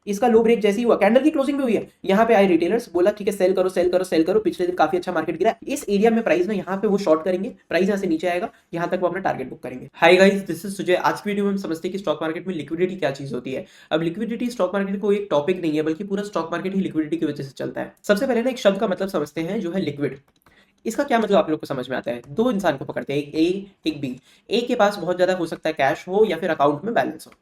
इसका लो ब्रेक जैसे ही हुआ, कैंडल की क्लोजिंग भी हुई है, यहाँ पे आए रिटेलर्स, बोला ठीक है सेल करो सेल करो सेल करो, पिछले दिन काफी अच्छा मार्केट गिरा, इस एरिया में प्राइस ना यहाँ पे वो शॉर्ट करेंगे, प्राइस यहाँ से नीचे आएगा, यहाँ तक वो अपना टारगेट बुक करेंगे। Hi guys, this is Sujay. आज की वीडियो में हम समझते हैं कि स्टॉक मार्केट में लिक्विडिटी क्या चीज होती है। अब लिक्विडिटी स्टॉक मार्केट को एक टॉपिक नहीं है, बल्कि पूरा स्टॉक मार्केट ही लिक्विडिटी की वजह से चलता है। सबसे पहले ना एक शब्द का मतलब समझते हैं जो है लिक्विड। इसका क्या मतलब आप लोग को समझ में आता है? दो इंसान को पकड़ते हैं, एक ए एक बी। ए के पास बहुत ज्यादा हो सकता है कैश हो या फिर अकाउंट में बैलेंस हो।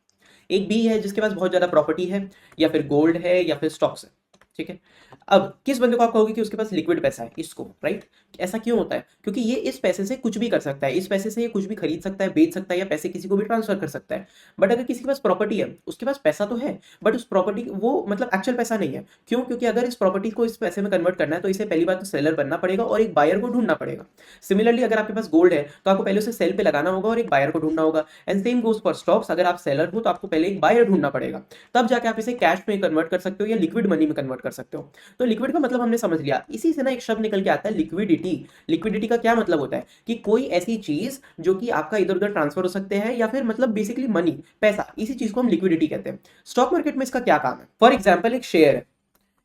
एक बी है जिसके पास बहुत ज्यादा प्रॉपर्टी है, या फिर गोल्ड है या फिर स्टॉक्स है। ठीक है। अब किस बंदे को आप कहोगे कि उसके पास लिक्विड पैसा है? इसको, राइट। ऐसा क्यों होता है? क्योंकि ये इस पैसे से कुछ भी कर सकता है, इस पैसे से ये कुछ भी खरीद सकता है, बेच सकता है, या पैसे किसी को भी ट्रांसफर कर सकता है। बट अगर किसी के पास प्रॉपर्टी है, उसके पास पैसा तो है, बट उस प्रॉपर्टी वो मतलब एक्चुअल पैसा नहीं है। क्यों? क्योंकि अगर इस प्रॉपर्टी को इस पैसे में कन्वर्ट करना है तो इसे पहली बात तो सेलर बनना पड़ेगा और एक बायर को ढूंढना पड़ेगा। सिमिलरली अगर आपके पास गोल्ड है तो आपको पहले उसे सेल पे लगाना होगा और एक बायर को ढूंढना होगा। And same goes for stocks, अगर आप सेलर हो तो आपको पहले एक बायर ढूंढना पड़ेगा, तब जाके आप इसे कैश में कन्वर्ट कर सकते हो या लिक्विड मनी में कन्वर्ट कर सकते हो। तो लिक्विड का मतलब हमने समझ लिया। इसी से ना एक शब्द निकल के आता है लिक्विडिटी। लिक्विडिटी का क्या मतलब होता है? कि कोई ऐसी चीज जो कि आपका इधर उधर ट्रांसफर हो सकते हैं, या फिर मतलब बेसिकली मनी, पैसा, इसी चीज को हम लिक्विडिटी कहते हैं। स्टॉक मार्केट में इसका क्या काम है? फॉर एग्जाम्पल एक शेयर है,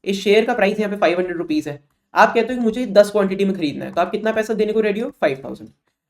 इस शेयर का प्राइस यहाँ पे 500 रुपीज है। आप कहते हो कि मुझे 10 क्वांटिटी में खरीदना है, तो आप कितना पैसा देने को रेडी हो? 5000।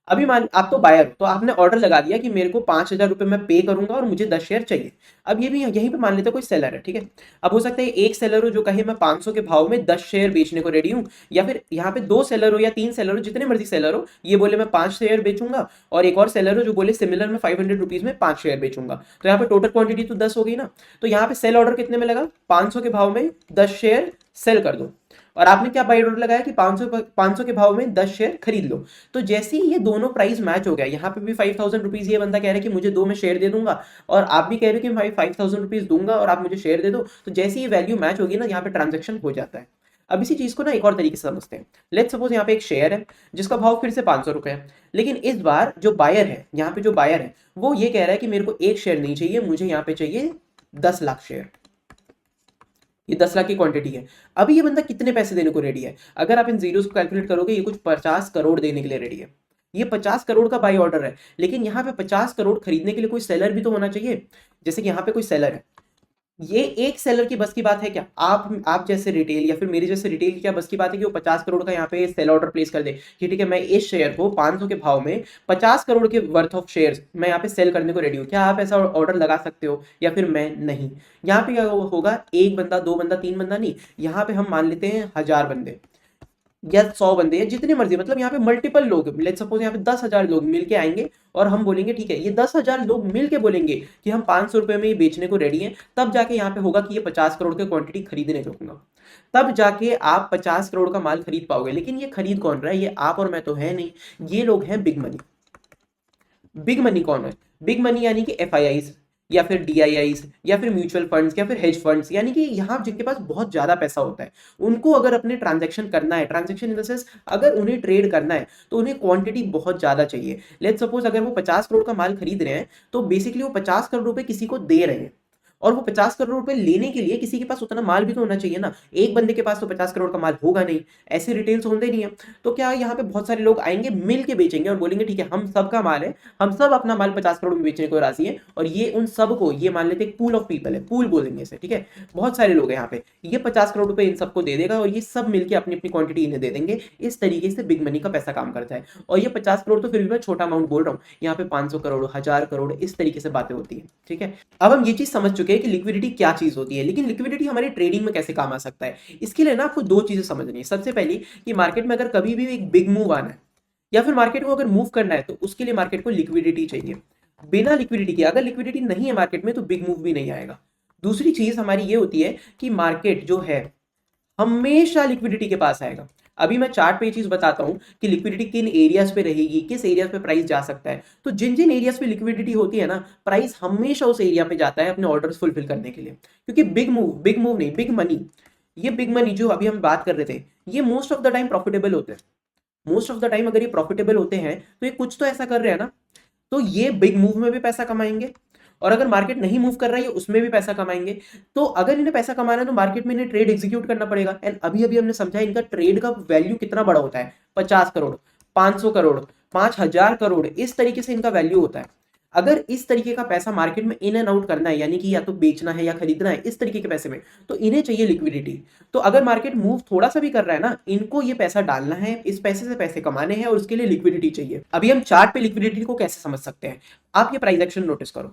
अभी मान आप तो बायर हो, तो आपने ऑर्डर लगा दिया कि मेरे को 5000 रुपये मैं पे करूंगा और मुझे 10 शेयर चाहिए। अब ये भी यहीं पे मान लेते हैं कोई सेलर है, ठीक है। अब हो सकता है एक सेलर हो जो कहे मैं 500 के भाव में 10 शेयर बेचने को रेडी हूं, या फिर यहाँ पे दो सेलर हो या तीन सेलर हो, जितने मर्जी सेलर हो, ये बोले मैं 5 शेयर बेचूंगा, और एक और सेलर हो जो बोले सिमिलर में 500 रुपीज में 5 शेयर बेचूंगा। तो यहाँ पे टोटल क्वांटिटी तो 10 हो गई ना। तो यहाँ पे सेल ऑर्डर कितने में लगा? 500 के भाव में 10 शेयर सेल कर दो, और आपने क्या बाई ऑर्डर लगाया कि 500 के भाव में 10 शेयर खरीद लो। तो जैसे ही ये दोनों प्राइस मैच हो गया, यहाँ पे भी 5000 रुपीज ये बंदा कह रहा है कि मुझे दो में शेयर दे दूंगा, और आप भी कह रहे हो कि मैं 5000 रुपीज दूंगा और आप मुझे शेयर दे दो, तो जैसे ही वैल्यू मैच होगी ना, यहाँ पे ट्रांजेक्शन हो जाता है। अब इसी चीज को ना एक और तरीके से समझते हैं। लेट्स सपोज यहाँ पे एक शेयर है जिसका भाव फिर से 500 रुपए है, लेकिन इस बार जो बायर है, यहाँ पे जो बायर है वो ये कह रहा है कि मेरे को एक शेयर नहीं चाहिए, मुझे यहाँ पे चाहिए 10 लाख शेयर। ये 10 लाख की क्वांटिटी है। अभी ये बंदा कितने पैसे देने को रेडी है? अगर आप इन जीरोस को कैलकुलेट करोगे, ये कुछ 50 करोड़ देने के लिए रेडी है। ये 50 करोड़ का बाई ऑर्डर है, लेकिन यहाँ पे 50 करोड़ खरीदने के लिए कोई सेलर भी तो होना चाहिए। जैसे कि यहाँ पे कोई सेलर है, ये एक सेलर की बस की बात है क्या? आप जैसे रिटेल या फिर मेरे जैसे रिटेल की क्या बस की बात है कि वो 50 करोड़ का यहाँ पे सेल ऑर्डर प्लेस कर दे कि ठीक है मैं इस शेयर को 500 के भाव में 50 करोड़ के वर्थ ऑफ शेयर्स मैं यहाँ पे सेल करने को रेडी हूँ? क्या आप ऐसा ऑर्डर लगा सकते हो? या फिर मैं नहीं? यहाँ पे क्या होगा? एक बंदा, दो बंदा, तीन बंदा नहीं, यहाँ पे हम मान लेते हैं 1000 बंदे या 100 बंदे या जितने मर्जी, मतलब यहाँ पे मल्टीपल लोग, लेट्स सपोज यहाँ पे 10,000 लोग मिलके आएंगे, और हम बोलेंगे ठीक है, ये 10,000 लोग मिलके बोलेंगे कि हम 500 रुपए में ये बेचने को रेडी हैं, तब जाके यहाँ पे होगा कि ये 50 करोड़ की क्वांटिटी खरीदने जाऊंगा, तब जाके आप 50 करोड़ का माल खरीद पाओगे। लेकिन ये खरीद कौन रहा है? ये आप और मैं तो है नहीं, ये लोग हैं बिग मनी। बिग मनी कौन है? बिग मनी यानी कि एफआईआईज, या फिर डीआईआईज, या फिर म्यूचुअल फंड्स, या फिर हेज फंड्स, यानी कि यहाँ जिनके पास बहुत ज्यादा पैसा होता है, उनको अगर अपने ट्रांजैक्शन करना है, ट्रांजैक्शन इन द सेंस अगर उन्हें ट्रेड करना है, तो उन्हें क्वांटिटी बहुत ज्यादा चाहिए। लेट्स सपोज अगर वो 50 करोड़ का माल खरीद रहे हैं, तो बेसिकली वो 50 करोड़ रुपए किसी को दे रहे हैं, और वो 50 करोड़ रुपए लेने के लिए किसी के पास उतना माल भी तो होना चाहिए ना। एक बंदे के पास तो 50 करोड़ का माल होगा नहीं, ऐसे रिटेल्स होते नहीं है। तो क्या यहाँ पे बहुत सारे लोग आएंगे, मिल के बेचेंगे और बोलेंगे ठीक है हम सबका माल है, हम सब अपना माल 50 करोड़ में बेचने को राजी है, और ये उन सबको, ये मान लेते हैं पूल ऑफ पीपल है, पूल बोलेंगे इसे, ठीक है। बहुत सारे लोग हैं यहाँ पे, ये 50 करोड़ रुपए इन सबको दे देगा और ये सब मिलके अपनी अपनी क्वांटिटी इन्हें दे देंगे। इस तरीके से बिग मनी का पैसा काम करता है। और ये 50 करोड़ तो फिर भी मैं छोटा अमाउंट बोल रहा हूँ, यहाँ पे 500 करोड़, 1000 करोड़, इस तरीके से बातें होती है, ठीक है। अब हम ये चीज समझ चुके हैं कि लिक्विडिटी क्या चीज होती है, लेकिन लिक्विडिटी हमारी ट्रेडिंग में कैसे काम आ सकता है। इसके लिए ना आपको दो चीजें समझनी है। सबसे पहली कि मार्केट में अगर कभी भी एक बिग मूव आना है, या फिर मार्केट को अगर मूव करना है, तो उसके लिए मार्केट को लिक्विडिटी चाहिए। बिना लिक्विडिटी के, अगर लिक्विडिटी नहीं है मार्केट में, तो बिग मूव भी नहीं आएगा। दूसरी चीज हमारी ये होती है कि मार्केट जो है हमेशा लिक्विडिटी के पास आएगा। अभी मैं चार्ट पे ये चीज बताता हूं कि लिक्विडिटी किन एरियाज पे रहेगी, किस एरियाज पे प्राइस जा सकता है। तो जिन जिन एरियाज पे लिक्विडिटी होती है ना, प्राइस हमेशा उस एरिया पे जाता है अपने ऑर्डर्स फुलफिल करने के लिए। क्योंकि बिग मूव नहीं, बिग मनी, ये बिग मनी जो अभी हम बात कर रहे थे, ये most of the time profitable होते हैं। मोस्ट ऑफ द टाइम अगर ये प्रॉफिटेबल होते हैं, तो ये कुछ तो ऐसा कर रहे हैं ना, तो ये बिग मूव में भी पैसा कमाएंगे, और अगर मार्केट नहीं मूव कर रहा है उसमें भी पैसा कमाएंगे। तो अगर इन्हें पैसा कमाना है, तो मार्केट में इन्हें ट्रेड एग्जीक्यूट करना पड़ेगा। एंड अभी अभी हमने समझा इनका ट्रेड का वैल्यू कितना बड़ा होता है, 50 करोड़, 500 करोड़, 5000 करोड़, इस तरीके से इनका वैल्यू होता है। अगर इस तरीके का पैसा मार्केट में इन एंड आउट करना है, यानी कि या तो बेचना है या खरीदना है इस तरीके के पैसे में, तो इन्हें चाहिए लिक्विडिटी। तो अगर मार्केट मूव थोड़ा सा भी कर रहा है ना, इनको ये पैसा डालना है, इस पैसे से पैसे कमाने हैं और उसके लिए लिक्विडिटी चाहिए। अभी हम चार्ट पे लिक्विडिटी को कैसे समझ सकते हैं, आप ये प्राइस एक्शन नोटिस करो,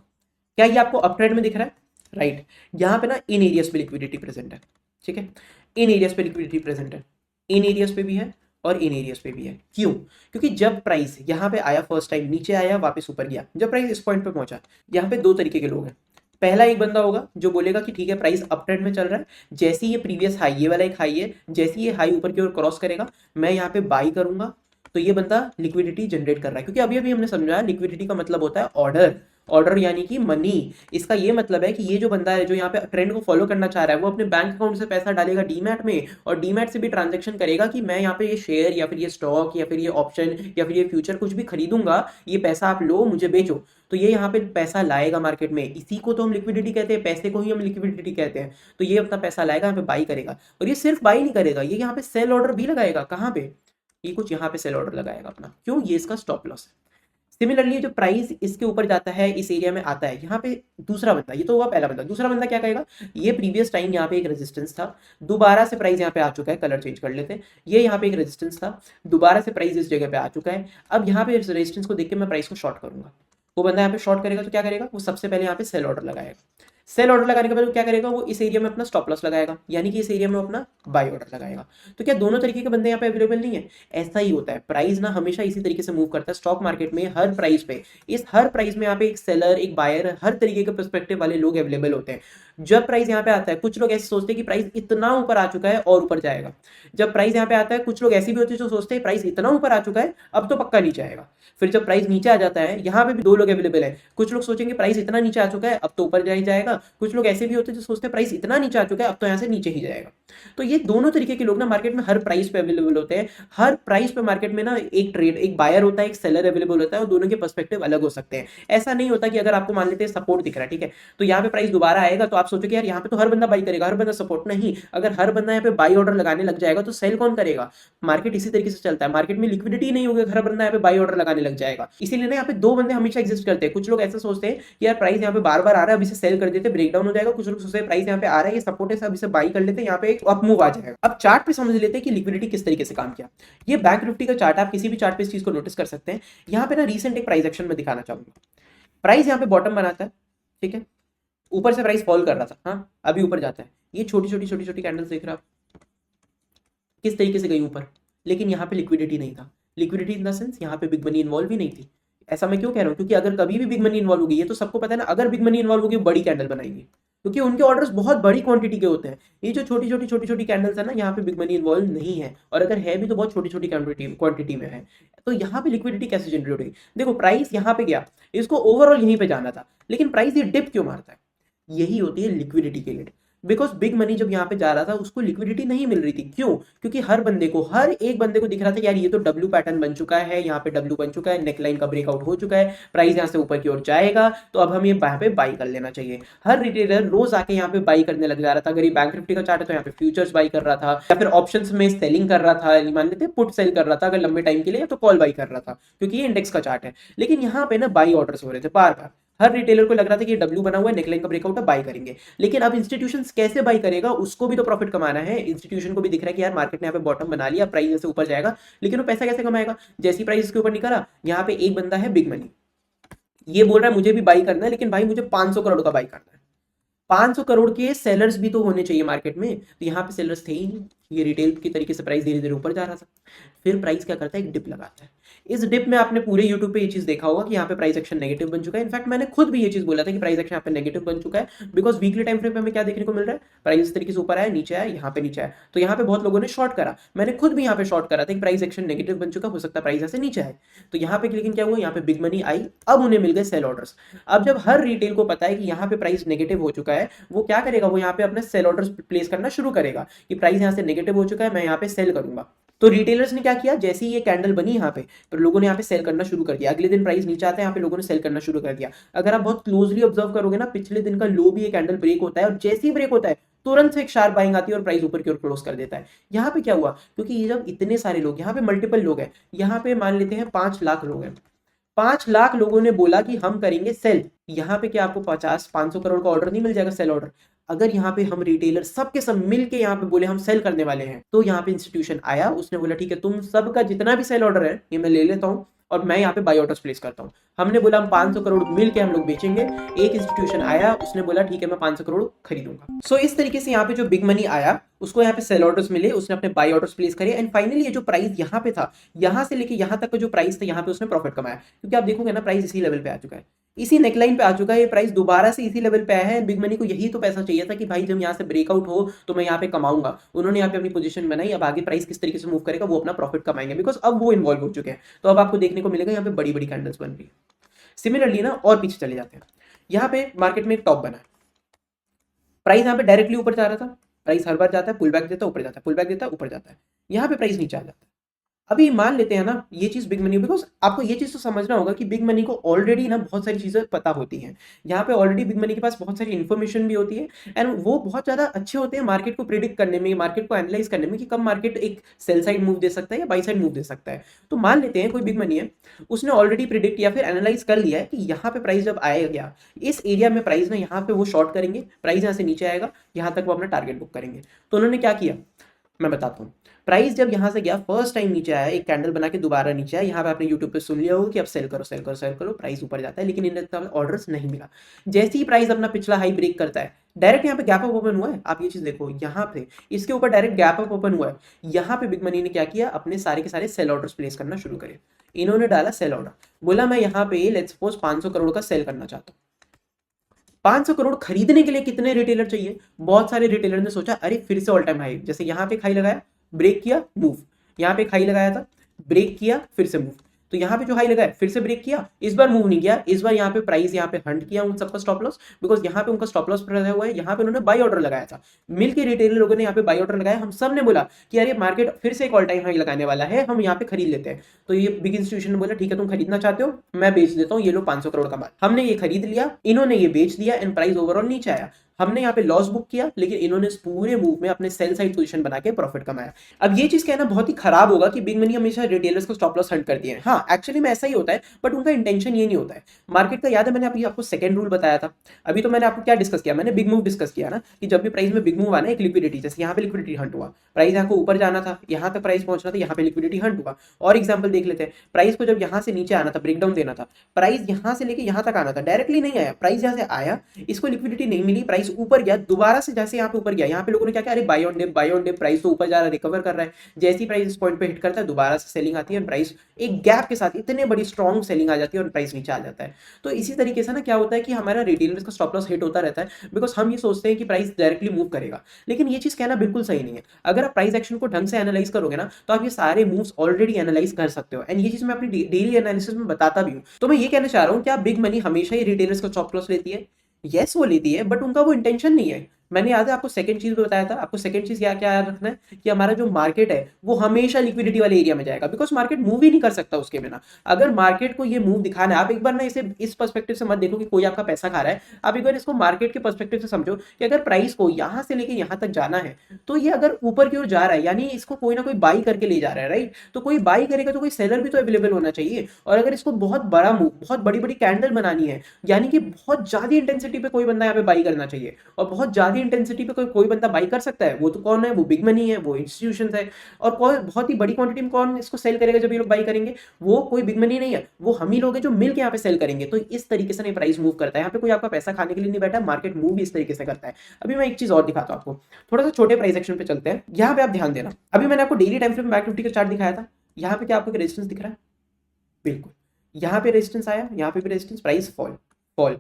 क्या ये आपको अप ट्रेंड में दिख रहा है? राइट, यहाँ पे ना इन एरियाज पे लिक्विडिटी प्रेजेंट है, ठीक है, इन एरियाज पे लिक्विडिटी प्रेजेंट है, इन एरियाज पे भी है और इन एरियाज पे भी है। क्यों? क्योंकि जब प्राइस यहाँ पे आया फर्स्ट टाइम, नीचे आया वापस ऊपर गया, जब प्राइस इस पॉइंट पे पहुंचा, यहाँ पे दो तरीके के लोग हैं। पहला एक बंदा होगा जो बोलेगा कि ठीक है प्राइस अप ट्रेंड में चल रहा है, जैसे ये प्रीवियस हाई, ये वाला एक हाई है, जैसे ये हाई ऊपर की ओर क्रॉस करेगा मैं यहाँ पे बाई करूंगा। तो ये बंदा लिक्विडिटी जनरेट कर रहा है, क्योंकि अभी अभी हमने समझा लिक्विडिटी का मतलब होता है ऑर्डर, ऑर्डर यानी कि मनी। इसका ये मतलब है कि ये जो बंदा है जो यहाँ पे ट्रेंड को फॉलो करना चाह रहा है, वो अपने बैंक अकाउंट से पैसा डालेगा डीमैट में, और डीमैट से भी ट्रांजैक्शन करेगा कि मैं यहाँ पे ये शेयर या फिर ये स्टॉक या फिर ये ऑप्शन या फिर ये फ्यूचर कुछ भी खरीदूंगा, ये पैसा आप लो मुझे बेचो। तो ये यहाँ पे पैसा लाएगा मार्केट में, इसी को तो हम लिक्विडिटी कहते हैं, पैसे को ही हम लिक्विडिटी कहते हैं। तो ये अपना पैसा लाएगा यहाँ पे बाई करेगा, और ये सिर्फ बाई नहीं करेगा, ये यहाँ पे सेल ऑर्डर भी लगाएगा। कहाँ पे? ये कुछ यहाँ पे सेल ऑर्डर लगाएगा अपना। क्यों? ये इसका स्टॉप लॉस है। सिमिलरली जो प्राइस इसके ऊपर जाता है, इस एरिया में आता है, यहाँ पे दूसरा बंदा, ये तो हुआ पहला बंदा, दूसरा बंदा क्या कहेगा, ये प्रीवियस टाइम यहाँ पे एक रेजिस्टेंस था, दोबारा से प्राइस यहाँ पे आ चुका है, कलर चेंज कर लेते हैं, ये यहाँ पे एक रेजिस्टेंस था, दोबारा से प्राइस इस जगह पे आ चुका है, अब यहाँ पे इस रेजिस्टेंस को देख के मैं प्राइस को शॉर्ट करूंगा। वो बंदा यहाँ पे शॉर्ट करेगा तो क्या करेगा, वो सबसे पहले यहाँ पे सेल ऑर्डर लगाएगा। सेल ऑर्डर लगाने के बाद क्या करेगा, वो इस एरिया में अपना स्टॉप लॉस लगाएगा, यानी कि इस एरिया में अपना बाय ऑर्डर लगाएगा। तो क्या दोनों तरीके के बंदे यहाँ पे अवेलेबल नहीं है? ऐसा ही होता है, प्राइस ना हमेशा इसी तरीके से मूव करता है स्टॉक मार्केट में। हर प्राइस पे, इस हर प्राइस में यहाँ पे एक सेलर, एक बायर, हर तरीके के पर्सपेक्टिव वाले लोग अवेलेबल होते हैं। जब प्राइस यहाँ पे आता है, कुछ लोग ऐसे सोचते हैं कि प्राइस इतना ऊपर आ चुका है और ऊपर जाएगा। जब प्राइस यहाँ पे आता है, कुछ लोग ऐसे भी होते हैं जो सोचते हैं प्राइस इतना ऊपर आ चुका है अब तो पक्का नीचे आएगा। फिर जब प्राइस नीचे आ जाता है, यहाँ पे भी दो लोग अवेलेबल है, कुछ लोग सोचेंगे प्राइस इतना नीचे आ चुका है अब तो ऊपर जा ही जाएगा, कुछ लोग ऐसे भी होते हैं जो सोचते हैं प्राइस इतना नीचे आ चुका है अब तो यहाँ से नीचे ही जाएगा। तो ये दोनों तरीके के लोग ना मार्केट में हर प्राइस पे अवेलेबल होते हैं। हर प्राइस पे मार्केट में ना एक ट्रेड, एक बायर होता है, एक सेलर अवेलेबल होता है, और दोनों के पर्सपेक्टिव अलग हो सकते हैं। ऐसा नहीं होता कि अगर आपको मान लेते हैं सपोर्ट दिख रहा है, ठीक है, तो यहाँ पे प्राइस दोबारा आएगा तो आप सोचोगे यार यहाँ पे तो हर बंदा बाई करेगा, हर बंदा सपोर्ट नहीं। अगर हर बंदा यहाँ पे बाई ऑर्डर लगाने लग जाएगा तो सेल कौन करेगा? मार्केट इसी तरीके से चलता है, मार्केट में लिक्विडिटी नहीं होगी, हर बंदा यहाँ पे बाई ऑर्डर लगाने लग जाएगा। इसीलिए ना यहाँ पे दो बंदे हमेशा एग्जिस्ट करते हैं। कुछ लोग ऐसा सोचते हैं कि यार प्राइस यहाँ पे बार बार आ रहा है, अभी से सेल कर देते, ब्रेकडाउन हो जाएगा। कुछ लोग सोचते हैं प्राइस यहाँ पे आ रहा है, ये सपोर्ट है, अभी से बाई कर लेते हैं, यहाँ पे एक अप मूव आ जाएगा। अब चार्ट पे समझ लेते हैं कि लिक्विडिटी किस तरीके से काम किया। ये बैंक निफ्टी का चार्ट, आप किसी भी चार्ट पे इस चीज को नोटिस कर सकते हैं। यहाँ पे ना रीसेंट एक प्राइस एक्शन में दिखाना चाहूंगा। प्राइस यहाँ पे बॉटम बनाता है, ठीक है, ऊपर से प्राइस फॉल कर रहा था, हाँ अभी ऊपर जाता है। ये छोटी छोटी छोटी छोटी कैंडल्स देख रहे हो आप किस तरीके से गई ऊपर, लेकिन यहाँ पे लिक्विडिटी नहीं था। लिक्विडिटी इन द सेंस यहाँ पे बिग मनी इन्वॉल्व ही नहीं थी। ऐसा मैं क्यों कह रहा हूँ, क्योंकि अगर कभी भी बिग मनी इन्वॉल्व होगी, ये तो सबको पता है ना, अगर बिग मनी इन्वॉल्व होगी बड़ी कैंडल बनाएंगे, क्योंकि उनके ऑर्डर्स बहुत बड़ी क्वांटिटी के होते हैं। ये जो छोटी छोटी छोटी छोटी कैंडल्स है ना, यहाँ पे बिग मनी इन्वॉल्व नहीं है, और अगर है भी तो बहुत छोटी छोटी क्वांटिटी में है। तो यहाँ पे लिक्विडिटी कैसे जनरेट होगी? देखो प्राइस यहाँ पे गया, इसको ओवरऑल यहीं पे जाना था, लेकिन प्राइस ये डिप क्यों मारता है? यही होती है लिक्विडिटी के लिए। बिकॉज बिग मनी जब यहाँ पे जा रहा था उसको लिक्विडिटी नहीं मिल रही थी। क्यों? क्योंकि हर बंदे को, हर एक बंदे को दिख रहा था कि यार ये तो डब्ल्यू पैटर्न बन चुका है, यहाँ पे डब्ल्यू बन चुका है, नेकलाइन का ब्रेकआउट हो चुका है, प्राइस यहाँ से ऊपर की ओर जाएगा, तो अब हम ये यहाँ पे बाई कर लेना चाहिए। हर रिटेलर रोज आके यहाँ पे बाई करने लग जा रहा था। अगर ये बैंक निफ्टी का चार्ट है तो यहाँ पे फ्यूचर्स बाई कर रहा था, या फिर ऑप्शंस में सेलिंग कर रहा था, मान लेते पुट सेल कर रहा था अगर लंबे टाइम के लिए, तो कॉल बाई कर रहा था, क्योंकि ये इंडेक्स का चार्ट है। लेकिन यहाँ पे ना बाई ऑर्डर्स हो रहे थे बार बार। हर रिटेलर को लग रहा था कि ये डब्ल्यू बना हुआ है, नेकलाइन का ब्रेकआउट है, बाई करेंगे। लेकिन अब इंस्टीट्यूशंस कैसे बाई करेगा, उसको भी तो प्रॉफिट कमाना है। इंस्टीट्यूशन को भी दिख रहा है कि यार मार्केट ने यहाँ पे बॉटम बना लिया, प्राइस जैसे ऊपर जाएगा, लेकिन वो पैसा कैसे कमाएगा? जैसी प्राइस के ऊपर निकला, यहाँ पे एक बंदा है बिग मनी, ये बोल रहा है मुझे भी बाई करना है, लेकिन भाई मुझे 500 करोड़ का बाई करना है। 500 करोड़ के सेलर्स भी तो होने चाहिए मार्केट में, तो यहाँ पे सेलर्स थे ही नहीं। ये रिटेल की तरीके से प्राइस धीरे धीरे ऊपर जा रहा था। फिर प्राइस क्या करता है, एक डिप लगाता है। इस डिप में आपने पूरे यूट्यूब पे ये चीज देखा होगा कि यहाँ पे प्राइस एक्शन नेगेटिव बन चुका है। इनफैक्ट मैंने खुद भी ये चीज बोला था कि प्राइस एक्शन यहाँ पे नेगेटिव बन चुका है, बिकॉज वीकली टाइम फ्रेम पे हमें क्या देखने को मिल रहा है, प्राइस इस तरीके से ऊपर आया, नीचे आया, यहाँ पे नीचे आया, तो यहाँ पे बहुत लोगों ने शॉर्ट करा। मैंने खुद भी यहाँ पे शॉर्ट करा था कि प्राइस एक्शन नेगेटिव बन चुका, हो सकता है प्राइस ऐसे नीचे आए। तो यहाँ पे लेकिन क्या हुआ, यहाँ पे बिग मनी आई, अब उन्हें मिल गए सेल ऑर्डर्स। अब जब हर रिटेल को पता है कि यहाँ पे प्राइस नेगेटिव हो चुका है, वो क्या करेगा, वो यहाँ पे अपने सेल ऑर्डर्स प्लेस करना शुरू करेगा कि प्राइस यहाँ से नेगेटिव हो चुका है, मैं यहाँ पे सेल करूंगा। तो रिटेलर्स ने क्या किया, जैसे ही ये कैंडल बनी यहाँ पे, तो लोगों ने यहाँ पे सेल करना शुरू कर दिया। अगले दिन प्राइस नीचे आता है, यहाँ पे लोगों ने सेल करना शुरू कर दिया। अगर आप बहुत क्लोजली ऑब्जर्व करोगे ना, पिछले दिन का लो भी ये कैंडल ब्रेक होता है, और जैसे ही ब्रेक होता है तुरंत से एक शार्प बाइंग आती है और प्राइस ऊपर की ओर क्लोज कर देता है। यहाँ पे क्या हुआ, क्योंकि ये जब इतने सारे लोग, यहाँ पे मल्टीपल लोग हैं, यहाँ पे मान लेते हैं 5 लाख लोग हैं, 5 लाख लोगों ने बोला कि हम करेंगे सेल। यहाँ पे क्या आपको 50-500 करोड़ का ऑर्डर नहीं मिल जाएगा, सेल ऑर्डर? अगर यहाँ पे हम रिटेलर सबके सब मिल के यहाँ पे बोले हम सेल करने वाले हैं, तो यहाँ पे इंस्टीट्यूशन आया, उसने बोला ठीक है तुम सबका जितना भी सेल ऑर्डर है ये मैं ले लेता हूँ और मैं यहाँ पे बाई ऑर्डर्स प्लेस करता हूँ। हमने बोला हम 500 करोड़ मिल के हम लोग बेचेंगे। एक इंस्टीट्यूशन आया, उसने बोला ठीक है मैं 500 करोड़ खरीदूंगा। सो इस तरीके से यहाँ पे जो बिग मनी आया उसको यहाँ पे सेल ऑर्डर्स मिले, उसने अपने बाई ऑर्डर्स प्लेस करे एंड फाइनली ये जो प्राइस यहाँ पे था, यहाँ से लेके यहाँ तक का जो प्राइस था यहाँ पे उसने प्रॉफिट कमाया। क्योंकि आप देखोगे ना प्राइस इसी लेवल पे आ चुका है, इसी नेकलाइन पे आ चुका है, ये प्राइस दोबारा से इसी लेवल पे आया है। बिग मनी को यही तो पैसा चाहिए था कि भाई जब यहाँ से ब्रेकआउट हो तो मैं यहाँ पे कमाऊंगा। उन्होंने यहाँ पे अपनी पोजीशन बनाई, अब आगे प्राइस किस तरीके से मूव करेगा वो अपना प्रॉफिट कमाएंगे, बिकॉज अब वो इन्वॉल्व हो चुके हैं। तो अब आपको देखने को मिलेगा यहाँ पे बड़ी बड़ी कैंडल्स बन रही है। सिमिलरली ना और पीछे चले जाते हैं, यहाँ पे मार्केट में एक टॉप बना है, प्राइस यहाँ पे डायरेक्टली ऊपर जा रहा था, प्राइस हर बार जाता है पुल बैक देता है ऊपर जाता है, पुल बैक देता है ऊपर जाता है, यहाँ पे प्राइस नीचे आ जाता है। अभी मान लेते हैं ना ये चीज बिग मनी, बिकॉज आपको ये चीज तो समझना होगा कि बिग मनी को ऑलरेडी ना बहुत सारी चीजें पता होती हैं। यहाँ पे ऑलरेडी बिग मनी के पास बहुत सारी इन्फॉर्मेशन भी होती है एंड वो बहुत ज्यादा अच्छे होते हैं मार्केट को प्रिडिक्ट करने में, मार्केट को एनालाइज करने में कि कब मार्केट एक सेल साइड मूव दे सकता है या बाई साइड मूव दे सकता है। तो मान लेते हैं कोई बिग मनी है, उसने ऑलरेडी प्रिडिक्ट या फिर एनालाइज कर लिया है कि यहाँ पे प्राइस जब आएगा इस एरिया में प्राइस ना यहाँ पे वो शॉर्ट करेंगे, प्राइस यहाँ से नीचे आएगा, यहाँ तक वो अपना टारगेट बुक करेंगे। तो उन्होंने क्या किया मैं बताता हूँ। प्राइस जब यहाँ से गया फर्स्ट टाइम नीचे आया, एक कैंडल बना के दोबारा नीचे आया, यहाँ पे आपने यूट्यूब पे सुन लिया होगा कि अब सेल करो सेल करो सेल करो, प्राइस ऊपर जाता है, लेकिन इन्हें ऑर्डर्स नहीं मिला। जैसे ही प्राइस अपना पिछला हाई ब्रेक करता है, डायरेक्ट यहाँ पे गैप अप ओपन हुआ है, आप ये चीज देखो यहाँ पे इसके ऊपर डायरेक्ट गैप अप ओपन हुआ है। यहाँ पे बिग मनी ने क्या किया, अपने सारे के सारे सेल ऑर्डर्स प्लेस करना शुरू करे। इन्होंने डाला सेल ऑर्डर, बोला मैं यहाँ पे लेट्स सपोज 500 करोड़ का सेल करना चाहता हूँ। 500 करोड़ खरीदने के लिए कितने रिटेलर चाहिए? बहुत सारे रिटेलर ने सोचा अरे फिर से ऑल टाइम हाई, जैसे यहाँ पे हाई लगाया ब्रेक किया मूव, यहाँ पे हाई लगाया था ब्रेक किया फिर से मूव, तो यहाँ पे जो हाई लगाया फिर से ब्रेक किया, इस बार मूव नहीं किया, इस बार यहाँ पे प्राइस यहाँ पे हंट किया उन सबका स्टॉप लॉस, बिकॉज यहाँ पे उनका स्टॉप लॉस रहा हुआ है, यहाँ पे उन्होंने बाई ऑर्डर लगाया था, मिलके रिटेलर लोगों ने यहाँ पे बाई ऑर्डर लगाया। हम सब ने बोला कि यार ये मार्केट फिर से एक ऑल टाइम हाई लगाने वाला है, हम यहाँ पे खरीद लेते हैं। तो ये बिग इंस्टीट्यूशन ने बोला ठीक है तुम खरीदना चाहते हो मैं बेच देता हूँ, ये लो 500 करोड़ का माल। हमने ये खरीद लिया, इन्होंने ये बेच दिया एंड प्राइस ओवरऑल नीचे आया। हमने यहाँ पे लॉस बुक किया, लेकिन इन्होंने इस पूरे मूव में अपने सेल साइड पोजीशन बना के प्रॉफिट कमाया। अब ये चीज कहना बहुत ही खराब होगा कि बिग मनी हमेशा रिटेलर्स को स्टॉप लॉस हंट करती है। हाँ एक्चुअली में ऐसा ही होता है, बट उनका इंटेंशन ये नहीं होता है। मार्केट का याद है मैंने आपको सेकंड रूल बताया था। अभी तो मैंने आपको क्या डिस्कस किया, मैंने बिग मूव डिस्कस किया ना कि जब भी प्राइस में बिग मूव आना, एक लिक्विडिटी, जैसे यहाँ पे लिक्विडिटी हंट हुआ, प्राइस यहाँ को ऊपर जाना था, यहाँ तक प्राइस पहुंचना था, यहाँ पे लिक्विडिटी हंट हुआ। और एग्जाम्पल देख लेते हैं, प्राइस को जब यहाँ से नीचे आना था, ब्रेकडाउन देना था, प्राइस यहाँ से लेके यहाँ तक आना था, डायरेक्टली नहीं आया, प्राइस यहाँ से आया, इसको लिक्विडिटी नहीं मिली, प्राइस ऊपर गया, दोबारा से जैसे यहाँ पे ऊपर गया, यहाँ पे लोगों ने क्या किया, अरे बाय ऑन डिप, प्राइस तो ऊपर जा रहा है, रिकवर कर रहा है। जैसे ही प्राइस इस पॉइंट पे हिट करता है दोबारा से सेलिंग आती है और प्राइस एक गैप के साथ इतने बड़ी स्ट्रॉन्ग सेलिंग आ जाती है और प्राइस नीचे आ जाता है। तो इसी तरीके से ना क्या होता है कि हमारा रिटेलर्स का स्टॉप लॉस हिट होता रहता है, बिकॉज हम ये सोचते हैं कि प्राइस डायरेक्टली मूव करेगा, लेकिन ये चीज कहना बिल्कुल सही नहीं है। अगर आप प्राइस एक्शन को ढंग से एनालाइज करोगे ना तो आप ये सारे मूव्स ऑलरेडी एनालाइज कर सकते हो एंड ये चीज मैं अपनी डेली एनालिसिस में बताता भी हूँ। तो मैं ये कहना चाह रहा हूँ कि आप बिग मनी हमेशा ही रिटेलर्स का स्टॉप लॉस लेती है, यस वो लेती है, बट उनका वो इंटेंशन नहीं है। मैंने याद है आपको सेकंड चीज बताया था, आपको सेकंड चीज क्या क्या याद रखना है कि हमारा जो मार्केट है वो हमेशा लिक्विडिटी वाले एरिया में जाएगा, बिकॉज मार्केट मूव ही नहीं कर सकता उसके बिना। अगर मार्केट को ये मूव दिखाना है, आप एक बार ना इसे इस पर्सपेक्टिव से मत देखो कि कोई आपका पैसा खा रहा है, आप एक बार इसको मार्केट के पर्सपेक्टिव से समझो कि अगर प्राइस को यहां से लेके यहां तक जाना है तो ये अगर ऊपर की ओर जा रहा है यानी इसको कोई ना कोई बाई करके ले जा रहा है, राइट? तो कोई बाई करेगा तो कोई सेलर भी तो अवेलेबल होना चाहिए। और अगर इसको बहुत बड़ा मूव, बहुत बड़ी बड़ी कैंडल बनानी है, यानी कि बहुत ज्यादा इंटेंसिटी पे कोई बंदा यहाँ पे बाई करना चाहिए, और बहुत ज्यादा इंटेंसिटी पे कोई बंदा बाई कर सकता है, वो तो कौन है? वो बिग मनी है, वो इंस्टीट्यूशन है। और कौन बहुत ही बड़ी क्वांटिटी में कौन इसको सेल करेगा जब ये लोग बाई करेंगे? वो कोई बिग मनी नहीं है, वो हम ही लोग हैं जो मिल के यहाँ पे सेल करेंगे। तो इस तरीके से नहीं प्राइस मूव करता है, यहाँ पे कोई आपका पैसा खाने के लिए नहीं बैठा, मार्केट मूव भी इस तरीके से करता है। अभी मैं एक चीज और दिखाता हूँ आपको, थोड़ा सा छोटे प्राइस एक्शन पे चलते हैं। यहाँ पे आप ध्यान देना, अभी मैंने आपको daily time frame back Nifty का चार्ट दिखाया था, यहाँ पे क्या आपको रेजिस्टेंस दिख रहा है? बिल्कुल, यहाँ पे रेजिस्टेंस आया, यहाँ पे भी रेजिस्टेंस, प्राइस फॉल फॉल,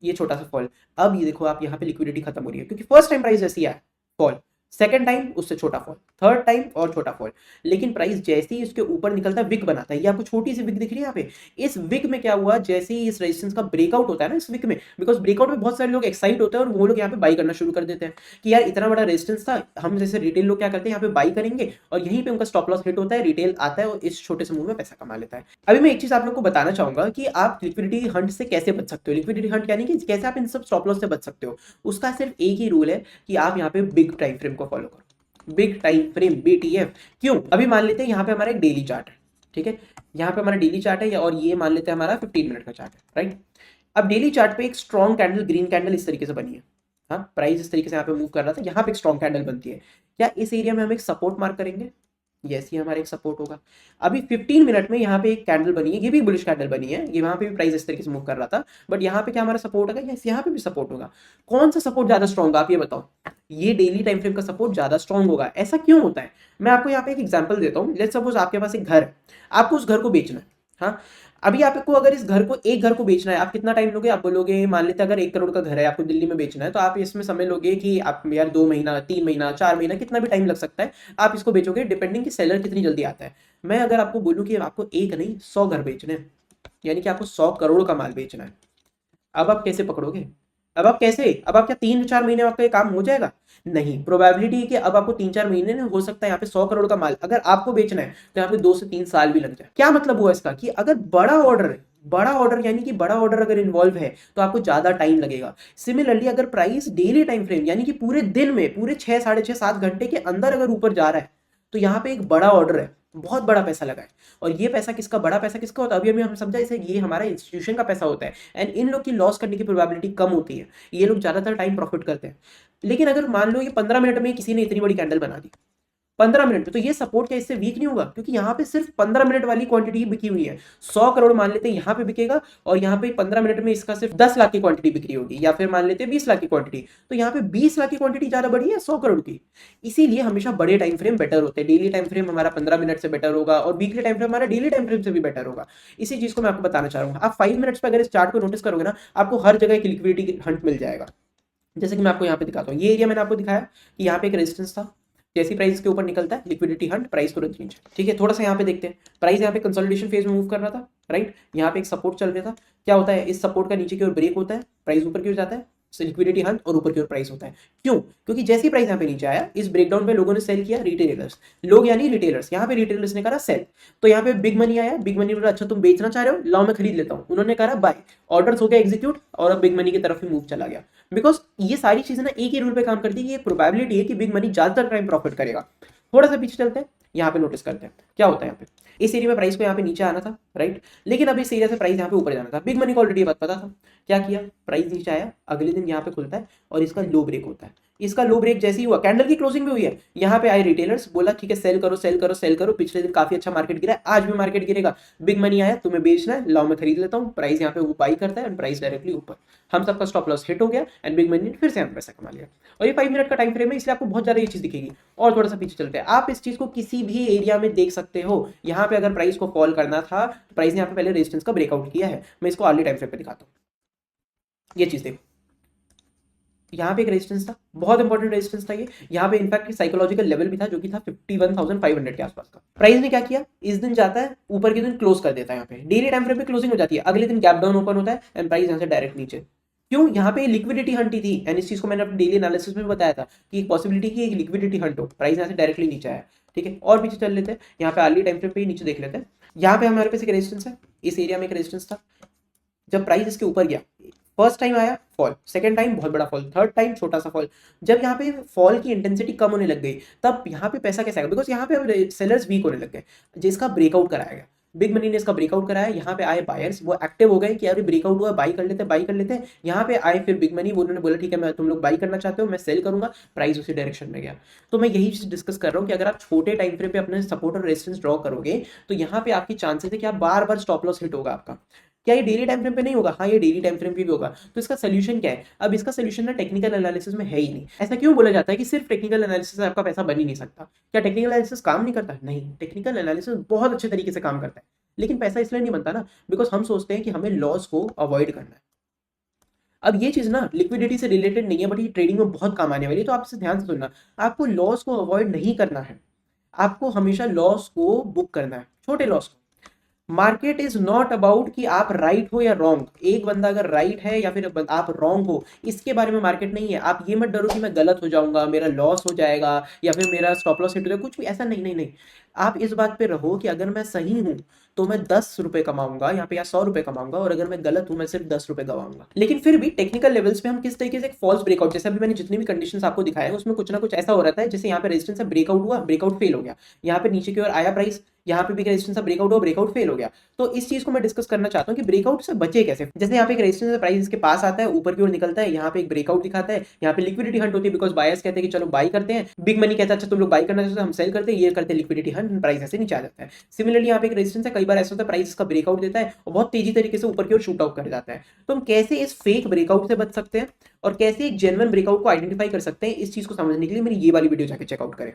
ये छोटा सा फॉल। अब ये देखो आप यहाँ पे लिक्विडिटी खत्म हो रही है, क्योंकि फर्स्ट टाइम प्राइस ऐसी आया फॉल, सेकंड टाइम उससे छोटा फॉल, थर्ड टाइम और छोटा फॉल, लेकिन प्राइस जैसे ही इसके ऊपर निकलता है विक बनाता है। ये आपको छोटी सी विक दिख रही है यहाँ पे, इस विक में क्या हुआ, जैसे ही इस रेजिस्टेंस का ब्रेकआउट होता है ना इस विक में, बिकॉज ब्रेकआउट में बहुत सारे लोग एक्साइट होते हैं और वो लोग यहाँ पे बाई करना शुरू कर देते हैं कि यार इतना बड़ा रेजिस्टेंस था, हम जैसे रिटेल लोग क्या करते हैं यहाँ पे बाई करेंगे और यहीं पे उनका स्टॉप लॉस हिट होता है, रिटेल आता है और इस छोटे से मूव में पैसा कमा लेता है। अभी मैं एक चीज आप लोग को बताना चाहूंगा कि आप लिक्विडिटी हंट से कैसे बच सकते हो। लिक्विडिटी हंट यानी कि कैसे आप इन सब स्टॉप लॉस से बच सकते हो, उसका सिर्फ एक ही रूल है कि आप यहाँ पे बिग टाइम फ्रेम को फॉलो करो, बिग टाइम फ्रेम BTF। क्यों? अभी मान लेते हैं यहाँ पे हमारा एक डेली चार्ट है, ठीक है, यहाँ पे हमारा डेली चार्ट है और ये मान लेते हैं हमारा 15 मिनट का चार्ट है, राइट। अब डेली चार्ट पे एक स्ट्रॉन्ग कैंडल, ग्रीन कैंडल इस तरीके से बनी है, हाँ, प्राइस इस तरीके से यहाँ पे मूव कर रहा था, यहाँ पे एक स्ट्रॉन्ग कैंडल बनती है। क्या इस एरिया में हम एक सपोर्ट मार्क करेंगे? यस, ये हमारा एक सपोर्ट होगा। अभी 15 मिनट में यहाँ पे एक कैंडल बनी है, ये भी बुलिश कैंडल बनी है, ये वहाँ पे भी प्राइस इस तरीके से मूव कर रहा था, बट यहाँ पे क्या हमारा सपोर्ट होगा? यस, यहाँ पे भी सपोर्ट होगा। कौन सा सपोर्ट ज्यादा स्ट्रॉन्ग होगा आप ये बताओ? ये डेली टाइम फ्रेम का सपोर्ट ज्यादा स्ट्रॉन्ग होगा। ऐसा क्यों होता है? मैं आपको यहाँ पे एक एग्जांपल देता हूँ। लेट्स सपोज आपके पास एक घर है, आपको उस घर को बेचना है, हाँ। अभी आपको अगर इस घर को, एक घर को बेचना है, आप कितना टाइम लोगे? आप बोलोगे, मान लेते अगर 1 करोड़ का घर है आपको दिल्ली में बेचना है, तो आप इसमें समय लोगे कि आप यार 2 महीना, 3 महीना, 4 महीना, कितना भी टाइम लग सकता है, आप इसको बेचोगे, डिपेंडिंग कि सेलर कितनी जल्दी आता है। मैं अगर आपको बोलूं कि आपको एक नहीं 100 घर बेचने हैं, यानी कि आपको 100 करोड़ का माल बेचना है, अब आप कैसे पकड़ोगे? अब आप क्या 3-4 महीने में आपका ये काम हो जाएगा? नहीं, प्रोबेबिलिटी है कि अब आपको 3-4 महीने में हो सकता है यहाँ पे 100 करोड़ का माल अगर आपको बेचना है तो यहाँ पे 2 से 3 साल भी लग जाए। क्या मतलब हुआ इसका? कि अगर बड़ा ऑर्डर है, बड़ा ऑर्डर यानी कि बड़ा ऑर्डर अगर इन्वॉल्व है तो आपको ज्यादा टाइम लगेगा। सिमिलरली अगर प्राइस डेली टाइम फ्रेम यानी कि पूरे दिन में, पूरे 6, साढ़े 6, 7 घंटे के अंदर अगर ऊपर जा रहा है, तो यहाँ पे एक बड़ा ऑर्डर है, बहुत बड़ा पैसा लगा है। और ये पैसा किसका, बड़ा पैसा किसका होता है? अभी अभी हम समझा इसे, ये हमारा इंस्टीट्यूशन का पैसा होता है, एंड इन लोग की लॉस करने की प्रोबेबिलिटी कम होती है, ये लोग ज्यादातर टाइम प्रॉफिट करते हैं। लेकिन अगर मान लो ये 15 मिनट में किसी ने इतनी बड़ी कैंडल बना दी, 15 मिनट में, तो ये सपोर्ट क्या इससे वीक नहीं होगा? क्योंकि यहाँ पे सिर्फ 15 मिनट वाली क्वांटिटी बिकी हुई है। 100 करोड़ मान लेते हैं यहाँ पे बिकेगा, और यहाँ पे 15 मिनट में इसका सिर्फ 10 लाख की क्वांटिटी बिक्री होगी, या फिर मान लेते हैं 20 लाख की क्वांटिटी, तो यहाँ पे 20 लाख की क्वांटिटी ज्यादा बड़ी है 100 करोड़ की। इसीलिए हमेशा बड़े टाइम फ्रेम बेटर होते हैं। डेली टाइम फ्रेम हमारा 15 मिनट से बेटर होगा, और वीकली टाइम फ्रेम हमारा डेली टाइम फ्रेम से भी बेटर होगा। इसी चीज को मैं आपको बताना चाह रहा हूँ। आप 5 मिनट्स पर अगर इस चार्ट को नोटिस करोगे ना, आपको हर जगह एक लिक्विडिटी हंट मिल जाएगा। जैसे कि मैं आपको यहाँ पे दिखाता हूँ, ये एरिया मैंने आपको दिखाया कि यहाँ पे एक रेजिस्टेंस था, जैसी प्राइस के ऊपर निकलता है लिक्विडिटी हंट, प्राइस तुरंत नीचे। ठीक है, थोड़ा सा यहाँ पे देखते हैं, प्राइस यहाँ पे कंसोलिडेशन फेज में मूव कर रहा था, राइट। यहाँ पे एक सपोर्ट चल रहा था, क्या होता है इस सपोर्ट का नीचे की ओर ब्रेक होता है, प्राइस ऊपर की ओर जाता है, लिक्विडिटी हंट, और ऊपर की ओर प्राइस होता है। क्यों? क्योंकि जैसी प्राइस यहाँ पे नीचे आया, इस ब्रेकडाउन में लोगों ने सेल किया, रिटेलर्स, लोग यानी रिटेलर्स, यहाँ पे रिटेलर्स ने करा सेल, तो यहाँ पे बिग मनी आया, बिग मनी बोला अच्छा तुम बेचना चाह रहे हो, लाओ मैं खरीद लेता हूँ, उन्होंने करा बाय, ऑर्डर्स हो गया एग्जीक्यूट, और अब बिग मनी की तरफ ही मूव चला गया। बिकॉज ये सारी चीजें ना एक ही रूल पे काम करती है कि ये प्रोबेबिलिटी है कि बिग मनी ज्यादातर टाइम प्रॉफिट करेगा। थोड़ा सा पीछे चलते हैं, यहाँ पे नोटिस करते हैं क्या होता है। यहाँ पे इस एरिया में प्राइस को यहाँ पे नीचे आना था, राइट, लेकिन अब इस एरिया से प्राइस यहाँ पे ऊपर जाना था। बिग मनी को ऑलरेडी बात पता था, क्या किया, प्राइस नीचे आया, अगले दिन यहाँ पे खुलता है और इसका लो ब्रेक होता है। इसका लो ब्रेक जैसे ही हुआ, कैंडल की क्लोजिंग भी हुई है, यहाँ पे आए रिटेलर्स, बोला ठीक है सेल करो सेल करो सेल करो, पिछले दिन काफी अच्छा मार्केट गिरा है, आज भी मार्केट गिरेगा, बिग मनी आया, तुम्हें बेचना है, लाओ मैं खरीद लेता हूँ, प्राइस यहाँ पे वो बाई करता है एंड प्राइस डायरेक्टली ऊपर, हम सबका स्टॉप लॉस हिट हो गया एंड बिग मनी ने फिर से यहाँ पैसा कमा लिया। और ये 5 मिनट का टाइम फ्रेम है, इसलिए आपको बहुत ज्यादा ये चीज दिखेगी। और थोड़ा सा पीछे चलते हैं, आप इस चीज को किसी भी एरिया में देख सकते हो। यहाँ पे अगर प्राइस को फॉल करना था तो प्राइस ने यहाँ पे पहले रेजिस्टेंस का ब्रेकआउट किया है, मैं इसको अर्ली टाइम फ्रेम पे दिखाता हूँ। ये चीज देखो, यहाँ पे एक रेजिस्टेंस था, बहुत इंपॉर्टेंट रेजिस्टेंस था ये, यहाँ पे इनफैक्ट साइकोलॉजिकल लेवल भी था जो कि था 51,500 के आसपास का। प्राइस ने क्या किया, इस दिन जाता है ऊपर के दिन क्लोज कर देता है, यहाँ पे डेली टाइम फ्रेम पे क्लोजिंग हो जाती है, अगले दिन गैप डाउन ओपन होता है एंड प्राइस यहाँ से डायरेक्ट नीचे। क्यों? यहाँ पे लिक्विडिटी हंटी थी, एंड इस चीज को मैंने अपने डेली एनालिसिस में भी बताया था कि एक पॉसिबिलिटी की एक लिक्विडिटी हंट हो, प्राइस यहाँ से डायरेक्टली नीचे आया। ठीक है, और पीछे चल लेते हैं, यहाँ पे अर्ली टाइम फ्रेम पे ही नीचे देख लेते हैं। यहाँ पे हमारे पास एक रेजिस्टेंस है, इस एरिया में एक रेजिस्टेंस था, जब प्राइस इसके ऊपर गया, फर्स्ट टाइम आया फॉल, सेकंड टाइम बहुत बड़ा फॉल, थर्ड टाइम छोटा सा फॉल, जब यहाँ पे फॉल की इंटेंसिटी कम होने लग गई, तब यहाँ पे पैसा कैसे आएगा? बिकॉज यहाँ पे अब सेलर्स वीक होने लग गए, जिसका ब्रेकआउट कराया गया, बिग मनी ने इसका ब्रेकआउट कराया, यहाँ पे आए बायर्स, वो एक्टिव हो गए कि यार ब्रेकआउट हुआ, बाई कर लेते हैं, बाई कर लेते हैं। यहाँ पे आए फिर बिग मनी, उन्होंने बोला ठीक है मैं, तुम लोग बाई करना चाहते हो, मैं सेल करूंगा, प्राइस उसी डायरेक्शन में गया। तो मैं यही चीज डिस्कस कर रहा हूँ कि अगर आप छोटे टाइम फ्रेम पे अपने सपोर्ट और रेजिस्टेंस ड्रॉ करोगे तो यहाँ पे आपकी चांसेस है कि आप बार बार स्टॉप लॉस हिट होगा आपका। क्या ये डेली टाइम फ्रेम पे नहीं होगा? हाँ, ये डेली टाइम फ्रेम पे भी होगा। तो इसका सोल्यूशन क्या है? अब इसका सोल्यूशन ना टेक्निकल एनालिसिस में है ही नहीं। ऐसा क्यों बोला जाता है कि सिर्फ टेक्निकल एनालिसिस से आपका पैसा बन ही नहीं सकता? क्या टेक्निकल एनालिसिस काम नहीं करता? नहीं, टेक्निकल एनालिसिस बहुत अच्छे तरीके से काम करता है, लेकिन पैसा इसलिए नहीं बनता ना बिकॉज हम सोचते हैं कि हमें लॉस को अवॉइड करना है। अब ये चीज ना लिक्विडिटी से रिलेटेड नहीं है, बट ये ट्रेडिंग में बहुत काम आने वाली है, तो आप इसे ध्यान से सुनना। आपको लॉस को अवॉइड नहीं करना है, आपको हमेशा लॉस को बुक करना है, छोटे लॉस को। मार्केट इज नॉट अबाउट कि आप राइट हो या रॉन्ग, एक बंदा अगर राइट है या फिर आप रॉन्ग हो, इसके बारे में मार्केट नहीं है। आप ये मत डरो कि मैं गलत हो जाऊंगा, मेरा लॉस हो जाएगा या फिर मेरा स्टॉप लॉस हिट हो जाएगा, कुछ भी ऐसा नहीं नहीं नहीं। आप इस बात पे रहो कि अगर मैं सही हूं तो मैं 10 रुपए कमाऊंगा यहाँ पे या 100 रुपए कमाऊंगा, और अगर मैं गलत हूं मैं सिर्फ 10 रुपए गवाऊंगा। लेकिन फिर भी टेक्निकल लेवल्स पे हम किस तरीके से एक फॉल्स ब्रेकआउट, जैसे अभी मैंने जितनी भी कंडीशंस आपको दिखाए हैं उसमें कुछ ना कुछ ऐसा हो रहा है, जैसे यहाँ पे रेजिस्टेंस से ब्रेकआउट हुआ, ब्रेकआउट फेल हो गया, यहाँ पे नीचे की ओर आया प्राइस, यहाँ पे भी रेजिस्टेंस ब्रेकआउट हो, ब्रेकआउट फेल हो गया। तो इस चीज को मैं डिस्कस करना चाहता हूँ कि ब्रेकआउट से बचे कैसे। जैसे यहाँ पे एक रेजिस्टेंस प्राइस इसके पास आता है, ऊपर की ओर निकलता है, यहाँ पे एक ब्रेकआउट दिखाता है, यहाँ पे लिक्विडिटी हंट होती है, बिकॉज बायर्स कहते हैं कि चलो बाई करते हैं, बिग मनी कहता है अच्छा तुम लोग बाई करना चाहते हो हम सेल करते हैं, ये करते हैं लिक्विडिटी हंट, प्राइस ऐसे नीचे आ जाता है। सिमिलरली यहाँ पे एक रेजिस्टेंस है, कई बार ऐसा होता है प्राइस इसका ब्रेकआउट देता है और बहुत तेजी तरीके से ऊपर की ओर शूट आउट कर जाता है। तो हम कैसे इस फेक ब्रेकआउट से बच सकते हैं और कैसे एक जेन्युइन ब्रेकआउट को आइडेंटिफाई कर सकते हैं, इस चीज को समझने के लिए मेरी ये वाली वीडियो जाके चेकआउट करें।